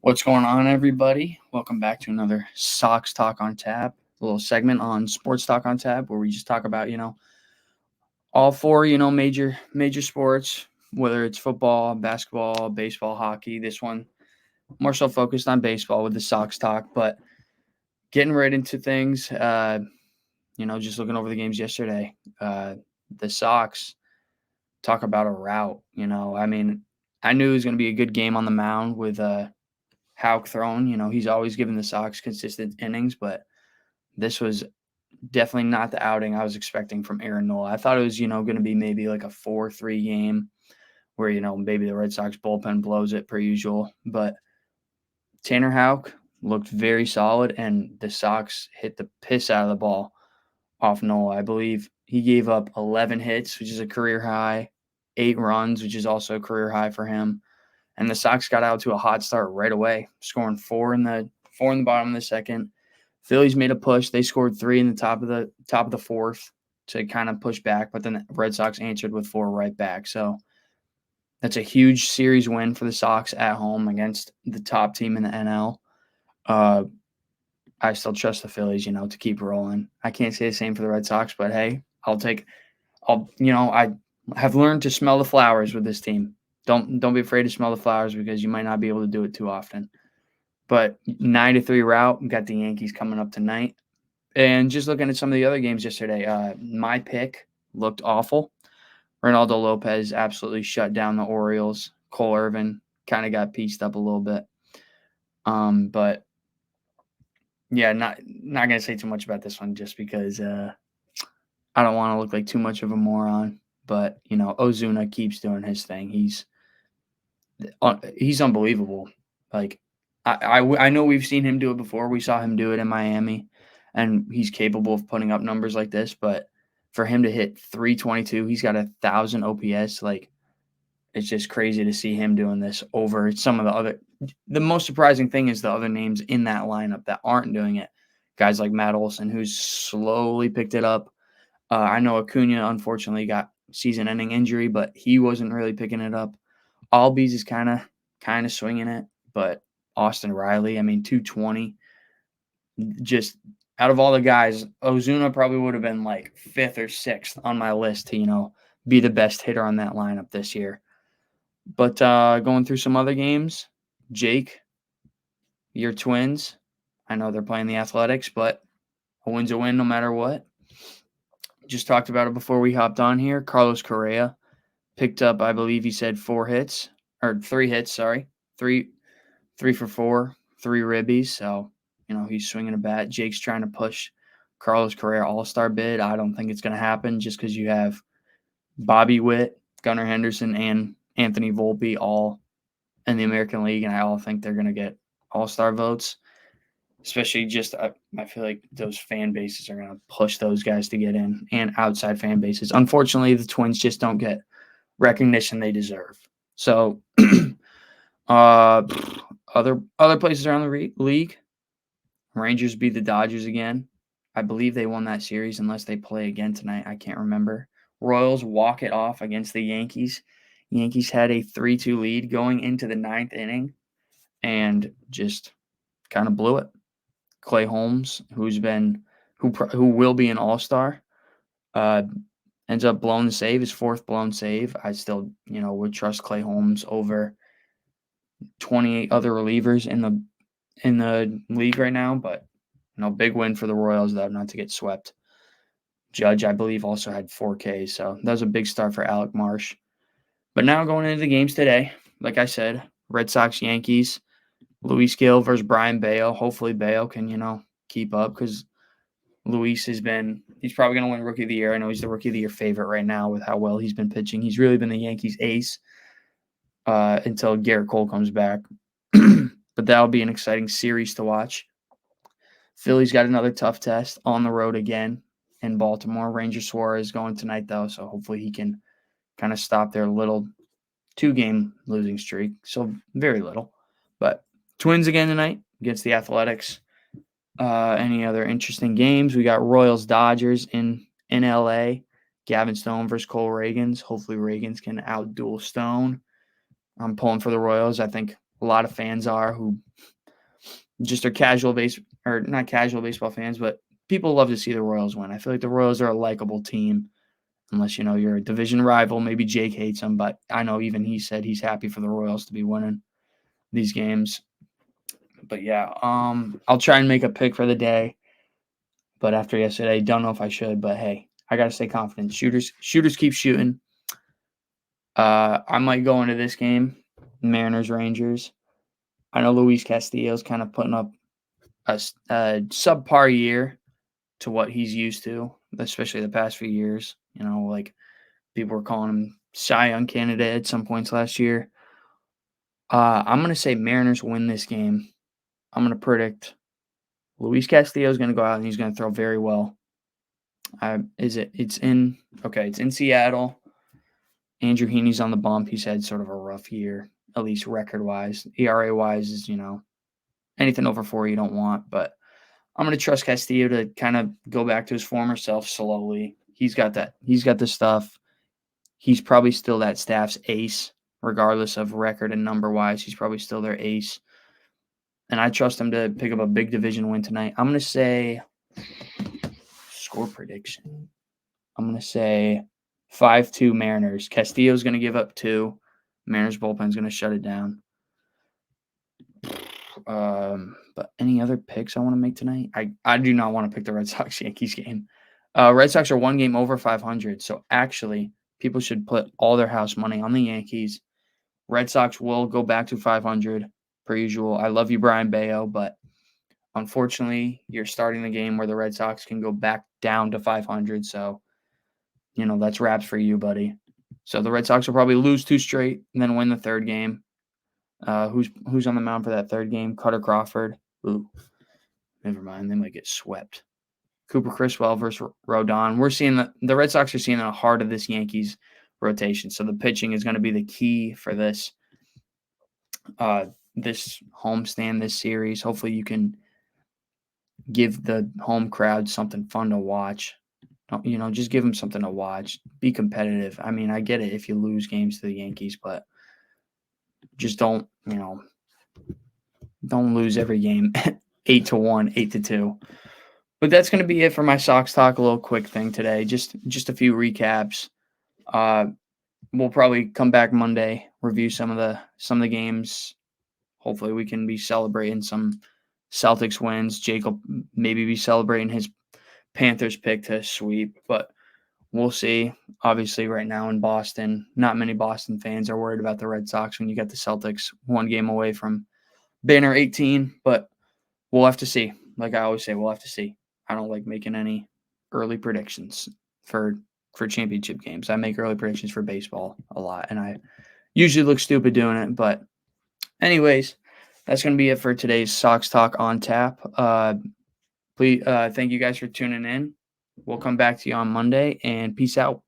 What's going on, everybody? Welcome back to another Sox Talk on Tap, a little segment on Sports Talk on Tap, where we just talk about all four major sports, whether it's football, basketball, baseball, hockey. This one more so focused on baseball with the Sox talk, but getting right into things. Just looking over the games yesterday. The Sox talk about a rout. I knew it was going to be a good game on the mound with Hauk thrown. He's always given the Sox consistent innings, but this was definitely not the outing I was expecting from Aaron Nola. I thought it was, going to be maybe like a 4-3 game where, maybe the Red Sox bullpen blows it per usual. But Tanner Hauk looked very solid, and the Sox hit the piss out of the ball off Nola. I believe he gave up 11 hits, which is a career high, 8 runs, which is also a career high for him. And the Sox got out to a hot start right away, scoring four in the bottom of the second. Phillies made a push. They scored 3 in the top of the fourth to kind of push back, but then the Red Sox answered with 4 right back. So that's a huge series win for the Sox at home against the top team in the NL. I still trust the Phillies, to keep rolling. I can't say the same for the Red Sox, but hey, I have learned to smell the flowers with this team. Don't be afraid to smell the flowers because you might not be able to do it too often. But 9-3 route, we got the Yankees coming up tonight. And just looking at some of the other games yesterday, my pick looked awful. Ronaldo Lopez absolutely shut down the Orioles. Cole Irvin kind of got pieced up a little bit. But yeah, not gonna say too much about this one just because I don't want to look like too much of a moron. But Ozuna keeps doing his thing. He's unbelievable. Like I know we've seen him do it before. We saw him do it in Miami, and he's capable of putting up numbers like this. But for him to hit 322, he's got 1,000 OPS. Like, it's just crazy to see him doing this over some of the other. The most surprising thing is the other names in that lineup that aren't doing it. Guys like Matt Olson, who's slowly picked it up. I know Acuna unfortunately got season-ending injury, but he wasn't really picking it up. Albies is kind of swinging it, but Austin Riley, 220. Just out of all the guys, Ozuna probably would have been like 5th or 6th on my list to, be the best hitter on that lineup this year. But going through some other games, Jake, your Twins, I know they're playing the Athletics, but a win's a win no matter what. Just talked about it before we hopped on here. Carlos Correa picked up, I believe he said 3 hits, sorry. 3 for 4, 3 ribbies. So, he's swinging a bat. Jake's trying to push Carlos Correa All-Star bid. I don't think it's going to happen just because you have Bobby Witt, Gunnar Henderson, and Anthony Volpe all in the American League, and I all think they're going to get All-Star votes. Especially just, I feel like those fan bases are going to push those guys to get in, and outside fan bases. Unfortunately, the Twins just don't get recognition they deserve. So, other places around the league, Rangers beat the Dodgers again. I believe they won that series unless they play again tonight. I can't remember. Royals walk it off against the Yankees. Yankees had a 3-2 lead going into the 9th inning and just kind of blew it. Clay Holmes, who will be an All-Star, ends up blowing the save, his 4th blown save. I still, would trust Clay Holmes over 28 other relievers in the league right now, but big win for the Royals though, not to get swept. Judge, I believe, also had 4Ks, so that was a big start for Alec Marsh. But now going into the games today, like I said, Red Sox, Yankees, Luis Gil versus Brian Bayo. Hopefully Bayo can, keep up because Luis he's probably going to win Rookie of the Year. I know he's the Rookie of the Year favorite right now with how well he's been pitching. He's really been the Yankees' ace until Garrett Cole comes back. But that'll be an exciting series to watch. Philly's got another tough test on the road again in Baltimore. Ranger Suarez going tonight, though, so hopefully he can kind of stop their little 2-game losing streak. So very little. But Twins again tonight against the Athletics. Any other interesting games? We got Royals-Dodgers in L.A. Gavin Stone versus Cole Reagans. Hopefully Reagans can outduel Stone. I'm pulling for the Royals. I think a lot of fans are who just are casual base or not casual baseball fans, but people love to see the Royals win. I feel like the Royals are a likable team, unless you're a division rival. Maybe Jake hates them, but I know even he said he's happy for the Royals to be winning these games. But yeah, I'll try and make a pick for the day. But after yesterday, don't know if I should. But hey, I gotta stay confident. Shooters keep shooting. I might go into this game, Mariners Rangers. I know Luis Castillo's kind of putting up a subpar year to what he's used to, especially the past few years. Like people were calling him Cy Young candidate at some points last year. I'm gonna say Mariners win this game. I'm gonna predict Luis Castillo is gonna go out and he's gonna throw very well. It's in Seattle. Andrew Heaney's on the bump. He's had sort of a rough year, at least record wise. ERA wise is anything over 4 you don't want, but I'm going to trust Castillo to kind of go back to his former self slowly. He's got that. He's got the stuff. He's probably still that staff's ace, regardless of record and number wise. He's probably still their ace. And I trust him to pick up a big division win tonight. I'm going to say score prediction. I'm going to say 5-2 Mariners. Castillo's going to give up 2. Mariners bullpen's going to shut it down. But any other picks I want to make tonight? I do not want to pick the Red Sox-Yankees game. Red Sox are 1 game over 500, so actually people should put all their house money on the Yankees. Red Sox will go back to 500 per usual. I love you, Brian Bayo, but unfortunately, you're starting the game where the Red Sox can go back down to 500, so that's wraps for you, buddy. So the Red Sox will probably lose 2 straight and then win the third game. Who's on the mound for that third game? Cutter Crawford. Ooh, never mind. They might get swept. Cooper Criswell versus Rodon. We're seeing the Red Sox are seeing the heart of this Yankees rotation. So the pitching is going to be the key for this homestand, this series. Hopefully you can give the home crowd something fun to watch. Just give them something to watch. Be competitive. I mean, I get it if you lose games to the Yankees, but just don't lose every game 8-1, 8-2. But that's going to be it for my Sox talk. A little quick thing today. Just a few recaps. We'll probably come back Monday, review some of the games. Hopefully we can be celebrating some Celtics wins. Jake will maybe be celebrating his Panthers pick to sweep, but we'll see. Obviously right now in Boston, not many Boston fans are worried about the Red Sox when you got the Celtics 1 game away from banner 18, but we'll have to see. Like I always say, we'll have to see. I don't like making any early predictions for championship games. I make early predictions for baseball a lot, and I usually look stupid doing it. But anyways, that's going to be it for today's Sox Talk on Tap. Please, thank you guys for tuning in. We'll come back to you on Monday, and peace out.